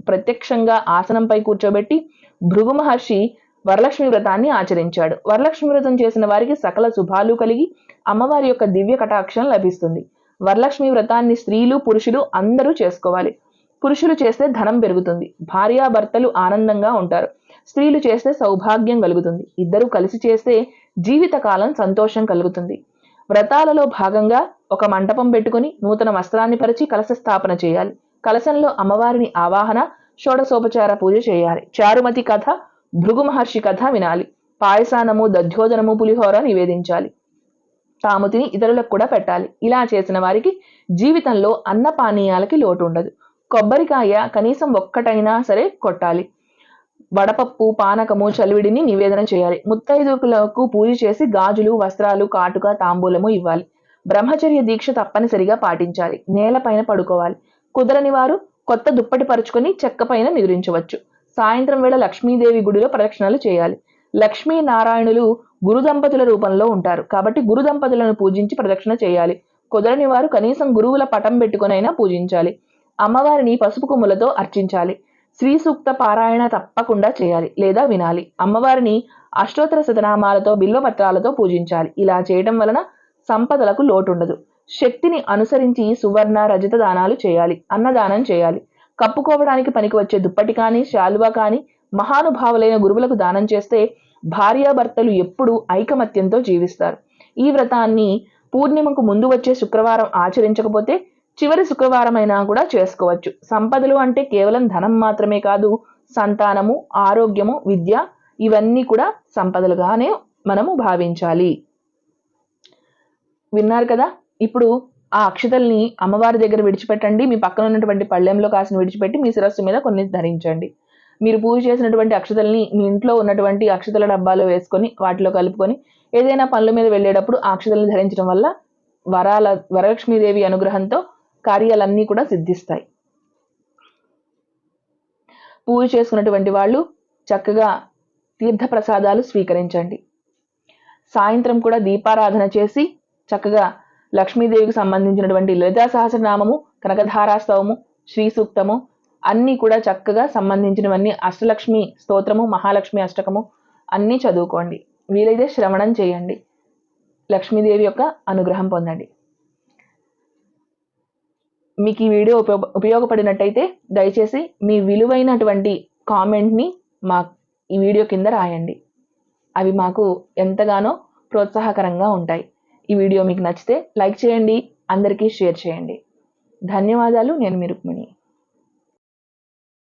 ప్రత్యక్షంగా ఆసనంపై కూర్చోబెట్టి భృగు మహర్షి వరలక్ష్మి వ్రతాన్ని ఆచరించాడు. వరలక్ష్మి వ్రతం చేసిన వారికి సకల శుభాలు కలిగి అమ్మవారి యొక్క దివ్య కటాక్షం లభిస్తుంది. వరలక్ష్మి వ్రతాన్ని స్త్రీలు, పురుషులు అందరూ చేసుకోవాలి. పురుషులు చేస్తే ధనం పెరుగుతుంది, భార్యాభర్తలు ఆనందంగా ఉంటారు. స్త్రీలు చేస్తే సౌభాగ్యం కలుగుతుంది. ఇద్దరు కలిసి చేస్తే జీవితకాలం సంతోషం కలుగుతుంది. వ్రతాలలో భాగంగా ఒక మంటపం పెట్టుకుని నూతన వస్త్రాన్ని పరిచి కలశ స్థాపన చేయాలి. కలశంలో అమ్మవారిని ఆవాహన, షోడశోపచార పూజ చేయాలి. చారుమతి కథ, భృగు మహర్షి కథ వినాలి. పాయసానము, దధ్యోదనము, పులిహోర నివేదించాలి. తాము తిని ఇతరులకు కూడా పెట్టాలి. ఇలా చేసిన వారికి జీవితంలో అన్నపానీయాలకి లోటు ఉండదు. కొబ్బరికాయ కనీసం ఒక్కటైనా సరే కొట్టాలి. వడపప్పు, పానకము, చలివిడిని నివేదన చేయాలి. ముత్తైదువులకు పూజ చేసి గాజులు, వస్త్రాలు, కాటుక, తాంబూలము ఇవ్వాలి. బ్రహ్మచర్య దీక్ష తప్పనిసరిగా పాటించాలి. నేలపైన పడుకోవాలి. కుదరని వారు కొత్త దుప్పటి పరుచుకొని చెక్కపైన నిద్రించవచ్చు. సాయంత్రం వేళ లక్ష్మీదేవి గుడిలో ప్రదక్షిణలు చేయాలి. లక్ష్మీ నారాయణులు గురు దంపతుల రూపంలో ఉంటారు కాబట్టి గురు దంపతులను పూజించి ప్రదక్షిణ చేయాలి. కుదరని వారు కనీసం గురువుల పటం పెట్టుకునైనా పూజించాలి. అమ్మవారిని పసుపు కొమ్ములతో అర్చించాలి. శ్రీ సూక్త పారాయణ తప్పకుండా చేయాలి లేదా వినాలి. అమ్మవారిని అష్టోత్తర శతనామాలతో, బిల్వపత్రాలతో పూజించాలి. ఇలా చేయడం వలన సంపదలకు లోటుండదు. శక్తిని అనుసరించి సువర్ణ, రజత దానాలు చేయాలి. అన్నదానం చేయాలి. కప్పుకోవడానికి పనికి వచ్చే దుప్పటి కానీ, శాలువా కానీ మహానుభావులైన గురువులకు దానం చేస్తే భార్యాభర్తలు ఎప్పుడూ ఐకమత్యంతో జీవిస్తారు. ఈ వ్రతాన్ని పూర్ణిమకు ముందు వచ్చే శుక్రవారం ఆచరించకపోతే చివరి శుక్రవారం అయినా కూడా చేసుకోవచ్చు. సంపదలు అంటే కేవలం ధనం మాత్రమే కాదు, సంతానము, ఆరోగ్యము, విద్య ఇవన్నీ కూడా సంపదలుగానే మనము భావించాలి. విన్నారు కదా? ఇప్పుడు ఆ అక్షతల్ని అమ్మవారి దగ్గర విడిచిపెట్టండి. మీ పక్కన ఉన్నటువంటి పళ్ళెంలో కాసిన విడిచిపెట్టి మీ శిరస్సు మీద కొన్ని ధరించండి. మీరు పూజ చేసినటువంటి అక్షతల్ని మీ ఇంట్లో ఉన్నటువంటి అక్షతల డబ్బాలో వేసుకొని వాటిలో కలుపుకొని ఏదైనా పనుల మీద వెళ్ళేటప్పుడు ఆ అక్షతల్ని ధరించడం వల్ల వరలక్ష్మీదేవి అనుగ్రహంతో కార్యాలన్నీ కూడా సిద్ధిస్తాయి. పూజ చేసుకున్నటువంటి వాళ్ళు చక్కగా తీర్థ ప్రసాదాలు స్వీకరించండి. సాయంత్రం కూడా దీపారాధన చేసి చక్కగా లక్ష్మీదేవికి సంబంధించినటువంటి లలితా సహస్రనామము, కనకధారాస్తవము, శ్రీ సూక్తము అన్నీ కూడా చక్కగా సంబంధించినవన్నీ, అష్టలక్ష్మి స్తోత్రము, మహాలక్ష్మి అష్టకము అన్నీ చదువుకోండి. వీలైతే శ్రవణం చేయండి. లక్ష్మీదేవి యొక్క అనుగ్రహం పొందండి. మీకు ఈ వీడియో ఉపయోగపడినట్టయితే దయచేసి మీ విలువైనటువంటి కామెంట్ని ఈ వీడియో కింద రాయండి. అవి మాకు ఎంతగానో ప్రోత్సాహకరంగా ఉంటాయి. ఈ వీడియో మీకు నచ్చితే లైక్ చేయండి, అందరికీ షేర్ చేయండి. ధన్యవాదాలు. నేను మీ రుక్మిణి.